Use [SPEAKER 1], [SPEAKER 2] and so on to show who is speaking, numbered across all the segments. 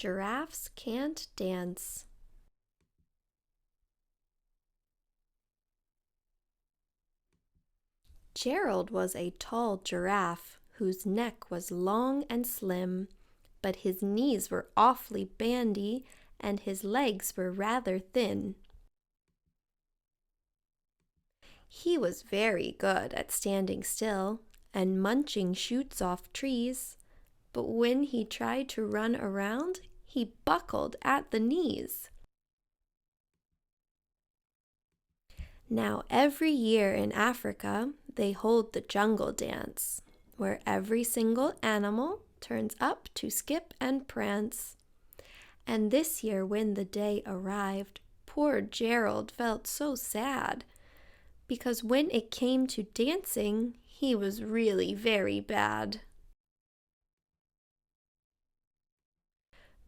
[SPEAKER 1] Giraffes can't dance. Gerald was a tall giraffe whose neck was long and slim, but his knees were awfully bandy and his legs were rather thin. He was very good at standing still and munching shoots off trees, but when he tried to run around, he buckled at the knees. Now every year in Africa, they hold the jungle dance, where every single animal turns up to skip and prance. And this year when the day arrived, poor Gerald felt so sad, because when it came to dancing, he was really very bad.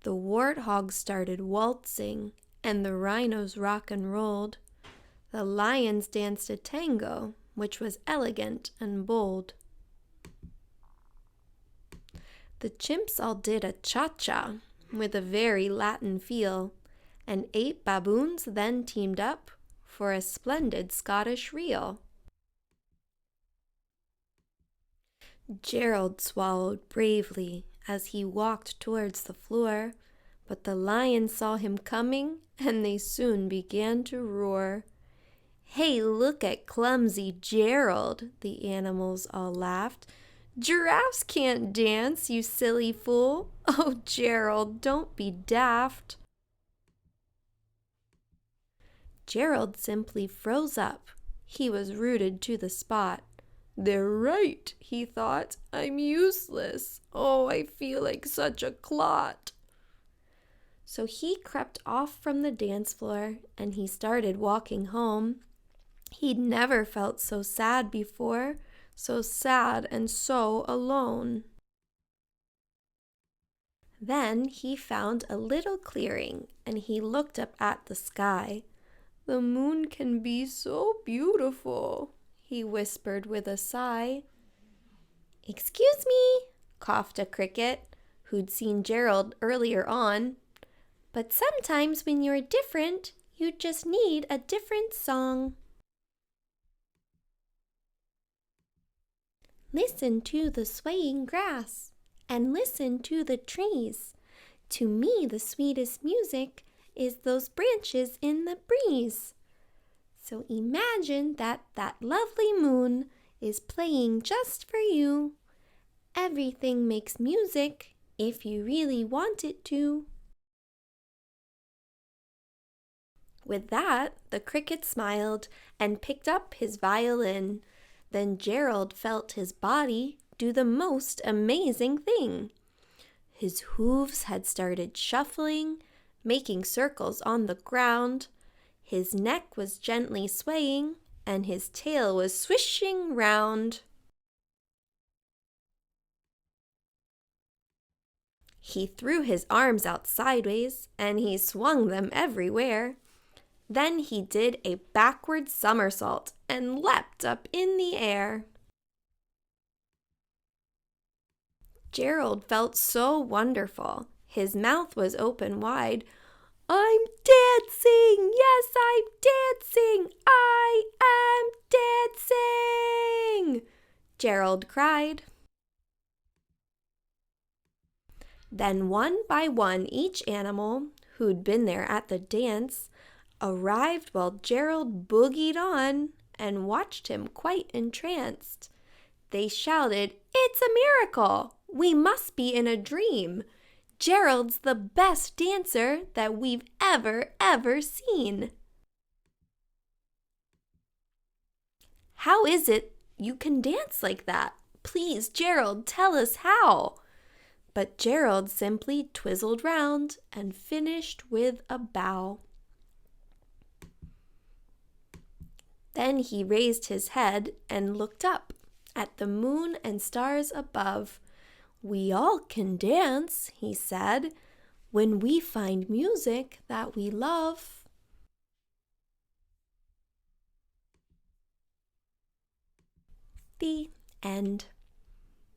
[SPEAKER 1] The warthogs started waltzing, and the rhinos rock and rolled. The lions danced a tango, which was elegant and bold. The chimps all did a cha-cha, with a very Latin feel, and 8 baboons then teamed up for a splendid Scottish reel. Gerald swallowed bravely as he walked towards the floor, but the lions saw him coming, and they soon began to roar. "Hey, look at clumsy Gerald," the animals all laughed. "Giraffes can't dance, you silly fool. Oh, Gerald, don't be daft." Gerald simply froze up. He was rooted to the spot. "They're right," he thought. "I'm useless. Oh, I feel like such a clot." So he crept off from the dance floor and he started walking home. He'd never felt so sad before, so sad and so alone. Then he found a little clearing and he looked up at the sky. "The moon can be so beautiful," he whispered with a sigh. "Excuse me," coughed a cricket, who'd seen Gerald earlier on. "But sometimes when you're different, you just need a different song." "Listen to the swaying grass, and listen to the trees. To me the sweetest music is those branches in the breeze. So imagine that lovely moon is playing just for you. Everything makes music if you really want it to." With that, the cricket smiled and picked up his violin. Then Gerald felt his body do the most amazing thing. His hooves had started shuffling, making circles on the ground. His neck was gently swaying, and his tail was swishing round. He threw his arms out sideways, and he swung them everywhere. Then he did a backward somersault and leapt up in the air. Gerald felt so wonderful. His mouth was open wide. "I'm dancing! Yes, I'm dancing! I am dancing!" Gerald cried. Then one by one each animal, who'd been there at the dance, arrived while Gerald boogied on and watched him quite entranced. They shouted, "It's a miracle! We must be in a dream! Gerald's the best dancer that we've ever seen!" "How is it you can dance like that? Please, Gerald, tell us how!" But Gerald simply twizzled round and finished with a bow. Then he raised his head and looked up at the moon and stars above. "We all can dance," he said, "when we find music that we love." The end.